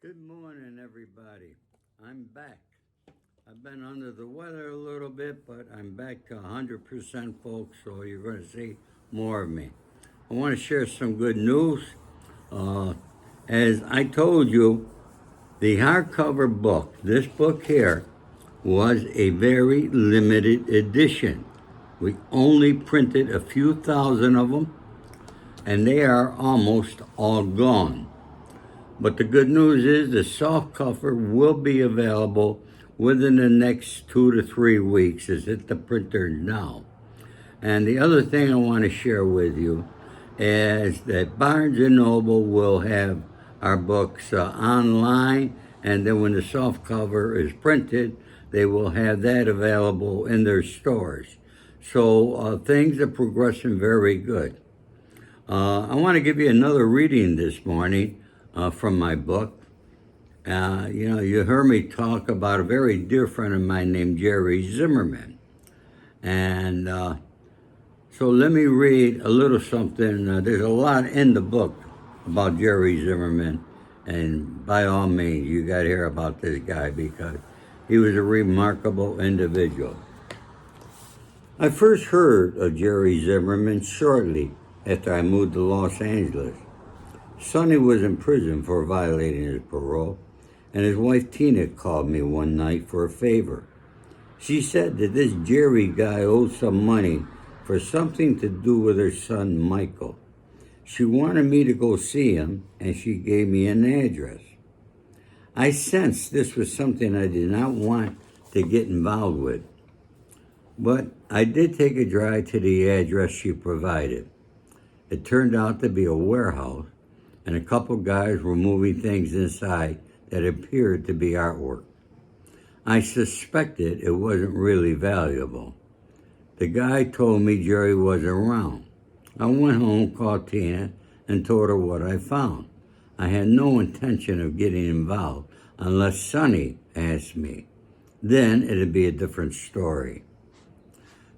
Good morning, everybody. I'm back. I've been under the weather a little bit, but I'm back to 100%, folks, so you're going to see more of me. I want to share some good news. Uh, as I told you, the hardcover book, this book here, was a very limited edition. We only printed a few thousand of them, and they are almost all gone. But the good news is the soft cover will be available within the next 2 to 3 weeks. It's at the printer now. And the other thing I want to share with you is that Barnes & Noble will have our books online, and then when the soft cover is printed, they will have that available in their stores. So things are progressing very good. I want to give you another reading this morning from my book. You heard me talk about a very dear friend of mine named Jerry Zimmerman. And so let me read a little something. There's a lot in the book about Jerry Zimmerman. And by all means, you got to hear about this guy because he was a remarkable individual. I first heard of Jerry Zimmerman shortly after I moved to Los Angeles. Sonny was in prison for violating his parole, and his wife Tina called me one night for a favor. She said that this Jerry guy owed some money for something to do with her son Michael. She wanted me to go see him, and she gave me an address. I sensed this was something I did not want to get involved with, but I did take a drive to the address she provided. It turned out to be a warehouse, and a couple guys were moving things inside that appeared to be artwork. I suspected it wasn't really valuable. The guy told me Jerry wasn't around. I went home, called Tina, and told her what I found. I had no intention of getting involved unless Sonny asked me. Then it'd be a different story.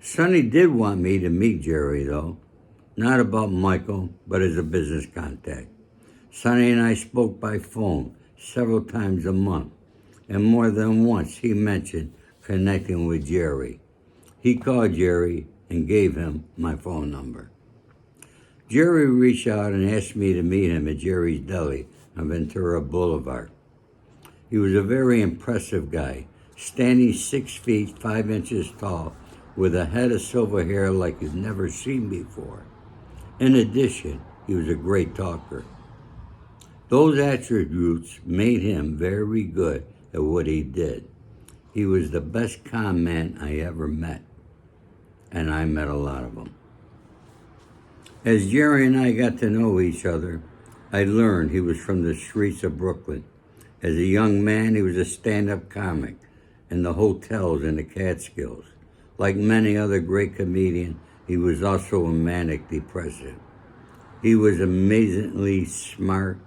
Sonny did want me to meet Jerry, though. Not about Michael, but as a business contact. Sonny and I spoke by phone several times a month, and more than once he mentioned connecting with Jerry. He called Jerry and gave him my phone number. Jerry reached out and asked me to meet him at Jerry's Deli on Ventura Boulevard. He was a very impressive guy, standing 6 feet 5 inches tall with a head of silver hair like you've never seen before. In addition, he was a great talker. Those attributes made him very good at what he did. He was the best con man I ever met, and I met a lot of them. As Jerry and I got to know each other, I learned he was from the streets of Brooklyn. As a young man, he was a stand-up comic in the hotels in the Catskills. Like many other great comedians, he was also a manic depressive. He was amazingly smart.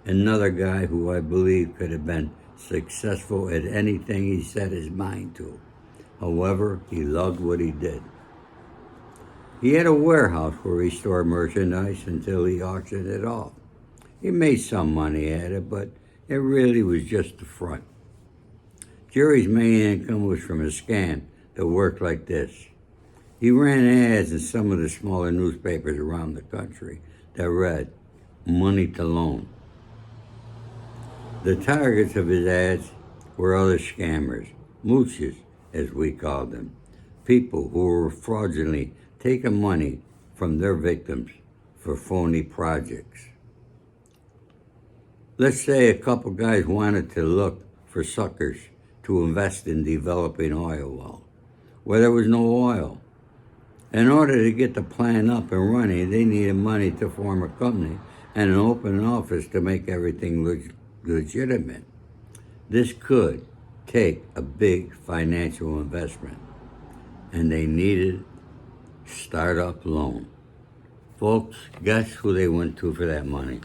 Another guy who I believe could have been successful at anything he set his mind to. However, he loved what he did. He had a warehouse where he stored merchandise until he auctioned it off. He made some money at it, but it really was just the front. Jerry's main income was from a scam that worked like this. He ran ads in some of the smaller newspapers around the country that read, "Money to Loan." The targets of his ads were other scammers, mooches as we called them, people who were fraudulently taking money from their victims for phony projects. Let's say a couple guys wanted to look for suckers to invest in developing oil wells. Well, there was no oil. In order to get the plan up and running, they needed money to form a company and an open office to make everything legitimate. This could take a big financial investment, and they needed startup loan. Folks, guess who they went to for that money?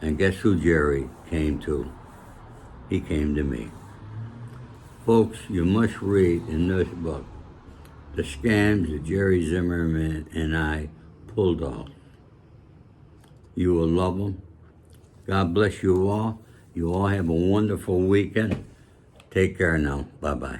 And guess who Jerry came to? He came to me. Folks, you must read in this book the scams that Jerry Zimmerman and I pulled off. You will love them. God bless you all, You all have a wonderful weekend. Take care now. Bye-bye.